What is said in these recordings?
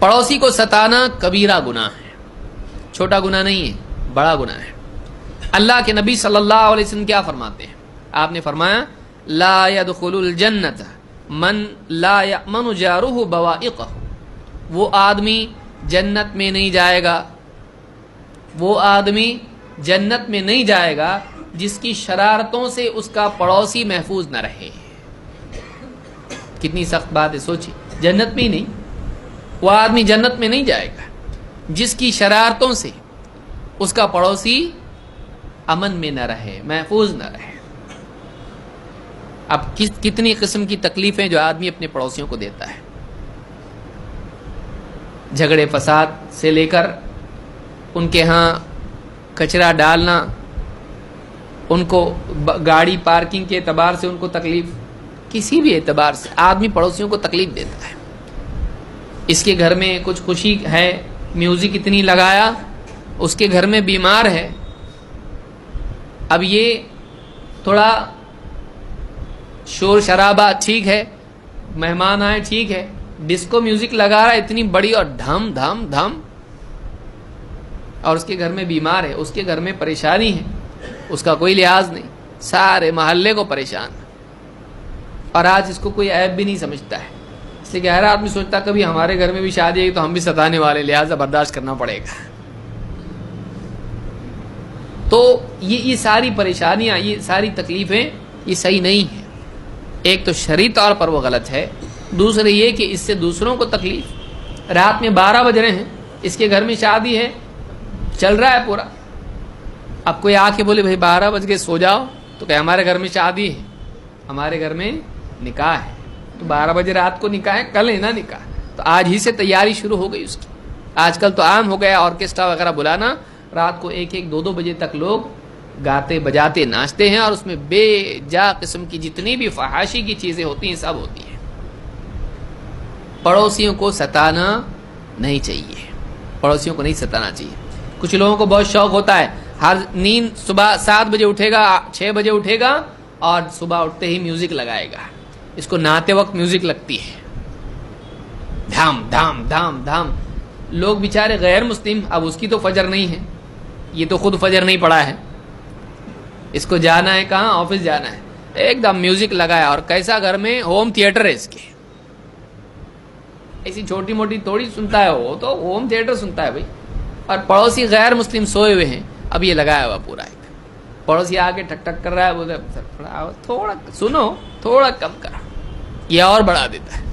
پڑوسی کو ستانا کبیرہ گناہ ہے، چھوٹا گناہ نہیں ہے، بڑا گناہ ہے۔ اللہ کے نبی صلی اللہ علیہ وسلم کیا فرماتے ہیں؟ آپ نے فرمایا لا يدخل الجنت من لا یأمن جارہ بوائقہ، وہ آدمی جنت میں نہیں جائے گا، وہ آدمی جنت میں نہیں جائے گا جس کی شرارتوں سے اس کا پڑوسی محفوظ نہ رہے۔ کتنی سخت بات ہے، سوچی، جنت میں ہی نہیں، وہ آدمی جنت میں نہیں جائے گا جس کی شرارتوں سے اس کا پڑوسی امن میں نہ رہے، محفوظ نہ رہے۔ اب کتنی قسم کی تکلیفیں جو آدمی اپنے پڑوسیوں کو دیتا ہے، جھگڑے فساد سے لے کر ان کے ہاں کچرا ڈالنا، ان کو گاڑی پارکنگ کے اعتبار سے ان کو تکلیف، کسی بھی اعتبار سے آدمی پڑوسیوں کو تکلیف دیتا ہے۔ اس کے گھر میں کچھ خوشی ہے، میوزک اتنی لگایا، اس کے گھر میں بیمار ہے، اب یہ تھوڑا شور شرابہ ٹھیک ہے، مہمان آئے ٹھیک ہے، ڈسکو میوزک لگا رہا ہے اتنی بڑی اور دھم دھم دھم، اور اس کے گھر میں بیمار ہے، اس کے گھر میں پریشانی ہے، اس کا کوئی لحاظ نہیں، سارے محلے کو پریشان، اور آج اس کو کوئی عیب بھی نہیں سمجھتا ہے، اس لیے کہ ہر آدمی سوچتا کبھی ہمارے گھر میں بھی شادی ہے تو ہم بھی ستانے والے، لہٰذا برداشت کرنا پڑے گا۔ تو یہ ساری پریشانیاں، یہ ساری تکلیفیں، یہ صحیح نہیں ہیں۔ ایک تو شرعی طور پر وہ غلط ہے، دوسرے یہ کہ اس سے دوسروں کو تکلیف۔ رات میں 12 بج رہے ہیں، اس کے گھر میں شادی ہے، چل رہا ہے پورا، اب کوئی آ کے بولے بھائی 12 بج کے سو جاؤ، تو کہ ہمارے گھر میں شادی ہے، ہمارے گھر میں نکاح ہے، تو 12 بجے رات کو نکاح ہے، کل ہے نا نکاح، تو آج ہی سے تیاری شروع ہو گئی اس کی۔ آج کل تو عام ہو گیا آرکیسٹرا وغیرہ بلانا، رات کو 1-2 بجے تک لوگ گاتے بجاتے ناچتے ہیں، اور اس میں بے جا قسم کی جتنی بھی فحاشی کی چیزیں ہوتی ہیں سب ہوتی ہیں۔ پڑوسیوں کو ستانا نہیں چاہیے، پڑوسیوں کو نہیں ستانا چاہیے۔ کچھ لوگوں کو بہت شوق ہوتا ہے، ہر نیند صبح 7 بجے اٹھے گا، 6 بجے اٹھے گا، اور صبح اٹھتے ہی میوزک لگائے گا، اس کو نہاتے وقت میوزک لگتی ہے، دھام دھام دھام دھام۔ لوگ بیچارے غیر مسلم، اب اس کی تو فجر نہیں ہے، یہ تو خود فجر نہیں پڑا ہے، اس کو جانا ہے کہاں، آفس جانا ہے، ایک دم میوزک لگایا، اور کیسا گھر میں ہوم تھیٹر ہے اس کے، ایسی چھوٹی موٹی تھوڑی سنتا ہے، وہ تو ہوم تھیٹر سنتا ہے بھائی، اور پڑوسی غیر مسلم سوئے ہوئے ہیں، اب یہ لگایا ہوا پورا ایک، پڑوسی آ کے ٹک ٹک کر رہا ہے، بولے تھوڑا سنو، تھوڑا کم کرا، یہ اور بڑھا دیتا ہے۔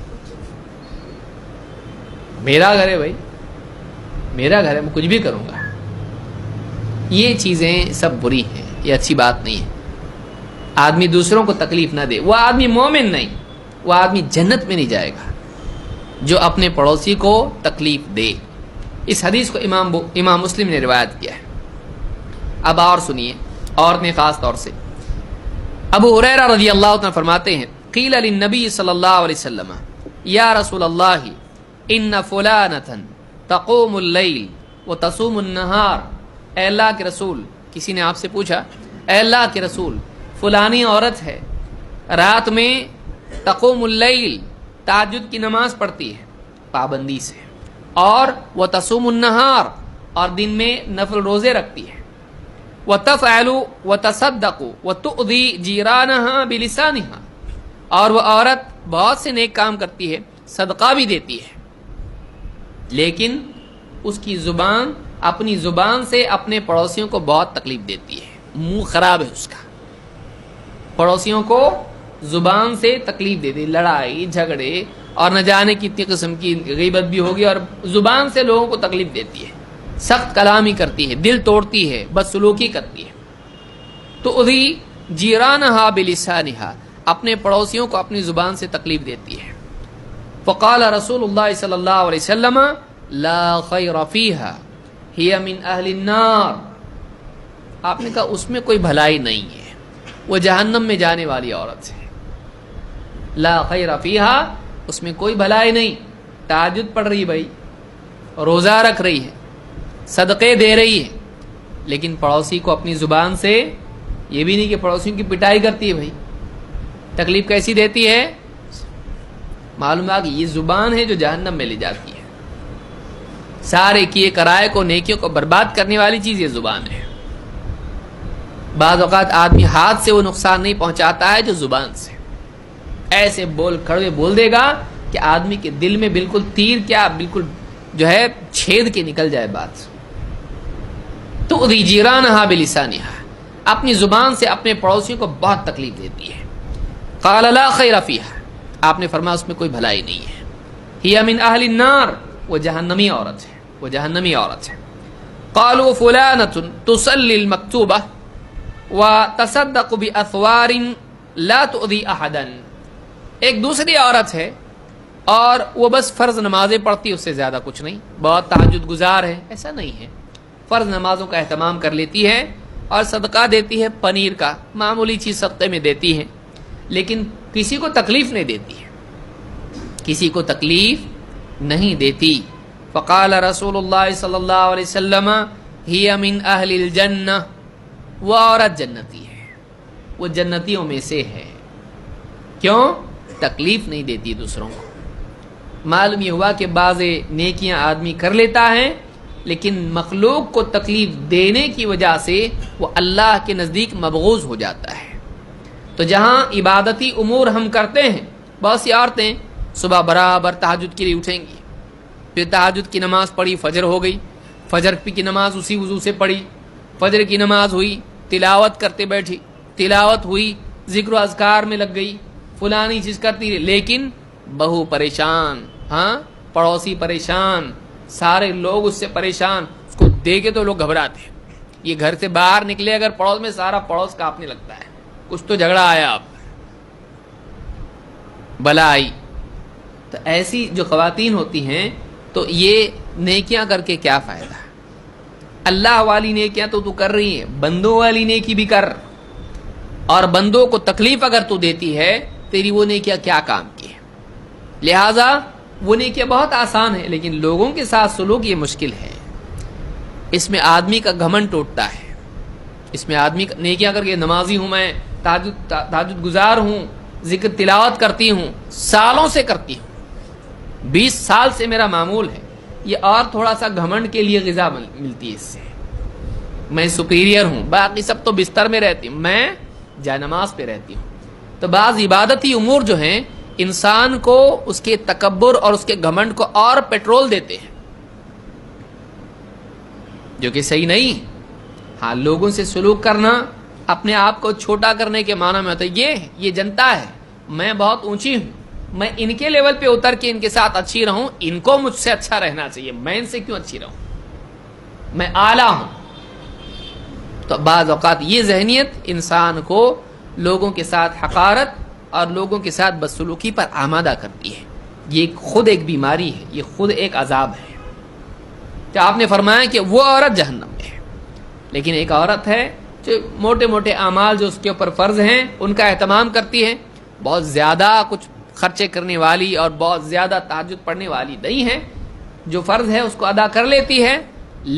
میرا گھر ہے بھائی، میرا گھر ہے، میں کچھ بھی کروں گا۔ یہ چیزیں سب بری ہیں، یہ اچھی بات نہیں ہے۔ آدمی دوسروں کو تکلیف نہ دے، وہ آدمی مومن نہیں، وہ آدمی جنت میں نہیں جائے گا جو اپنے پڑوسی کو تکلیف دے۔ اس حدیث کو امام مسلم نے روایت کیا ہے۔ اب اور سنیے، اور نے خاص طور سے ابو ہریرہ رضی اللہ عنہ فرماتے ہیں، قیل للنبی صلی اللہ علیہ وسلم یا رسول اللہ ان فلانۃ تقوم اللیل وتصوم النہار، اے اللہ کے رسول، کسی نے آپ سے پوچھا، اے اللہ کے رسول، فلانی عورت ہے، رات میں تقوم اللیل، تہجد کی نماز پڑھتی ہے پابندی سے، اور وتصوم النہار، اور دن میں نفل روزے رکھتی ہے، وتفعل وتصدق وتؤذی جیرانها بلسانها، اور وہ عورت بہت سے نیک کام کرتی ہے، صدقہ بھی دیتی ہے، لیکن اس کی زبان، اپنی زبان سے اپنے پڑوسیوں کو بہت تکلیف دیتی ہے، منہ خراب ہے اس کا، پڑوسیوں کو زبان سے تکلیف دیتی، لڑائی جھگڑے اور نہ جانے کتنی قسم کی غیبت بھی ہوگی، اور زبان سے لوگوں کو تکلیف دیتی ہے، سخت کلامی کرتی ہے، دل توڑتی ہے، بدسلوکی کرتی ہے۔ تو اذی جیرانہا بلسانہا، اپنے پڑوسیوں کو اپنی زبان سے تکلیف دیتی ہے۔ فقال رسول اللہ صلی اللہ علیہ وسلم لا خیر فیہا ہی من اہل النار، آپ نے کہا اس میں کوئی بھلائی نہیں ہے، وہ جہنم میں جانے والی عورت ہے۔ لا خیر فیہا، اس میں کوئی بھلائی نہیں، تہجد پڑھ رہی بھائی، روزہ رکھ رہی ہے، صدقے دے رہی ہے، لیکن پڑوسی کو اپنی زبان سے، یہ بھی نہیں کہ پڑوسیوں کی پٹائی کرتی ہے بھائی، تکلیف کیسی دیتی ہے، معلوم ہے کہ یہ زبان ہے جو جہنم میں لے جاتی ہے۔ سارے کیے کرائے کو، نیکیوں کو برباد کرنے والی چیز یہ زبان ہے۔ بعض اوقات آدمی ہاتھ سے وہ نقصان نہیں پہنچاتا ہے جو زبان سے، ایسے کڑوے بول دے گا کہ آدمی کے دل میں بالکل تیر کیا بالکل جو ہے چھید کے نکل جائے بات۔ تؤذی جیرانہا بلسانہا، اپنی زبان سے اپنے پڑوسیوں کو بہت تکلیف دیتی ہے۔ قال لا خیر فیہا، آپ نے فرمایا اس میں کوئی بھلائی نہیں ہے۔ ہی من اہل النار، وہ جہنمی عورت ہے، وہ جہنمی عورت ہے۔ قالوا فلانۃ تصلی المکتوبہ وتصدق باثوار لا تؤذی احدا، ایک دوسری عورت ہے اور وہ بس فرض نمازیں پڑھتی، اس سے زیادہ کچھ نہیں، بہت تہجد گزار ہے، ایسا نہیں ہے، فرض نمازوں کا اہتمام کر لیتی ہے اور صدقہ دیتی ہے، پنیر کا معمولی چیز صدقے میں دیتی ہے، لیکن کسی کو تکلیف نہیں دیتی ہے، کسی کو تکلیف نہیں دیتی۔ فقال رسول اللہ صلی اللہ علیہ وسلم ہی من اہل الجنہ، وہ عورت جنتی ہے، وہ جنتیوں میں سے ہے۔ کیوں؟ تکلیف نہیں دیتی دوسروں کو۔ معلوم یہ ہوا کہ بعض نیکیاں آدمی کر لیتا ہے لیکن مخلوق کو تکلیف دینے کی وجہ سے وہ اللہ کے نزدیک مبغوض ہو جاتا ہے۔ تو جہاں عبادتی امور ہم کرتے ہیں، بہت سی عورتیں صبح برابر تہجد کے لیے اٹھیں گی، پھر تہجد کی نماز پڑھی، فجر ہو گئی، فجر کی نماز اسی وضو سے پڑھی، فجر کی نماز ہوئی، تلاوت کرتے بیٹھی، تلاوت ہوئی، ذکر و اذکار میں لگ گئی، فلانی چیز کرتی رہی، لیکن بہو پریشان، ہاں پڑوسی پریشان، سارے لوگ اس سے پریشان، اس کو دیکھے تو لوگ گھبراتے ہیں۔ یہ گھر سے باہر نکلے اگر پڑوس میں، سارا پڑوس کانپنے لگتا ہے، کچھ تو جھگڑا آیا اب، بلا آئی۔ تو ایسی جو خواتین ہوتی ہیں تو یہ نیکیاں کر کے کیا فائدہ؟ اللہ والی نیکیاں تو کر رہی ہے، بندوں والی نیکی بھی کر، اور بندوں کو تکلیف اگر تو دیتی ہے تیری وہ نیکیاں کیا کام کی ہے؟ لہذا وہ نیکیاں بہت آسان ہے لیکن لوگوں کے ساتھ سلوک یہ مشکل ہے۔ اس میں آدمی کا گھمنڈ ٹوٹتا ہے، اس میں آدمی نیکیاں کر کے نمازی ہوں، میں تہجد گزار ہوں، ذکر تلاوت کرتی ہوں، سالوں سے کرتی ہوں، 20 سال سے میرا معمول ہے، یہ اور تھوڑا سا گھمنڈ کے لیے غذا ملتی ہے اس سے، میں سپیریئر ہوں، باقی سب تو بستر میں رہتی ہوں، میں جائے نماز پہ رہتی ہوں۔ تو بعض عبادتی امور جو ہیں انسان کو اس کے تکبر اور اس کے گھمنڈ کو اور پیٹرول دیتے ہیں، جو کہ صحیح نہیں۔ ہاں لوگوں سے سلوک کرنا اپنے آپ کو چھوٹا کرنے کے معنی میں ہوتا ہے، یہ جنتا ہے، میں بہت اونچی ہوں، میں ان کے لیول پہ اتر کے ان کے ساتھ اچھی رہوں، ان کو مجھ سے اچھا رہنا چاہیے، میں ان سے کیوں اچھی رہوں، میں اعلیٰ ہوں۔ تو بعض اوقات یہ ذہنیت انسان کو لوگوں کے ساتھ حقارت اور لوگوں کے ساتھ بدسلوکی پر آمادہ کرتی ہے، یہ خود ایک بیماری ہے، یہ خود ایک عذاب ہے۔ کہ آپ نے فرمایا کہ وہ عورت جہنم میں ہے، لیکن ایک عورت ہے جو موٹے موٹے اعمال جو اس کے اوپر فرض ہیں ان کا اہتمام کرتی ہے، بہت زیادہ کچھ خرچے کرنے والی اور بہت زیادہ تہجد پڑھنے والی نہیں ہے، جو فرض ہے اس کو ادا کر لیتی ہے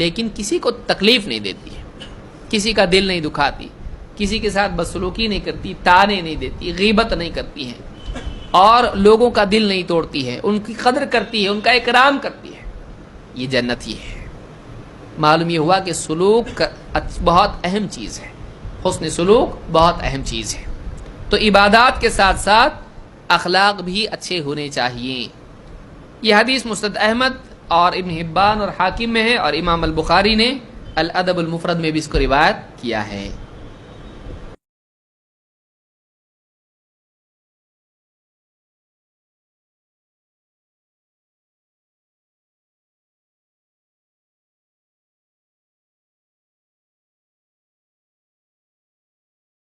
لیکن کسی کو تکلیف نہیں دیتی ہے، کسی کا دل نہیں دکھاتی، کسی کے ساتھ بدسلوکی نہیں کرتی، تانے نہیں دیتی، غیبت نہیں کرتی ہے، اور لوگوں کا دل نہیں توڑتی ہے، ان کی قدر کرتی ہے، ان کا اکرام کرتی ہے، یہ جنتی ہے۔ معلوم یہ ہوا کہ سلوک بہت اہم چیز ہے، حسن سلوک بہت اہم چیز ہے۔ تو عبادات کے ساتھ ساتھ اخلاق بھی اچھے ہونے چاہیے۔ یہ حدیث مسند احمد اور ابن حبان اور حاکم میں ہے، اور امام البخاری نے الادب المفرد میں بھی اس کو روایت کیا ہے۔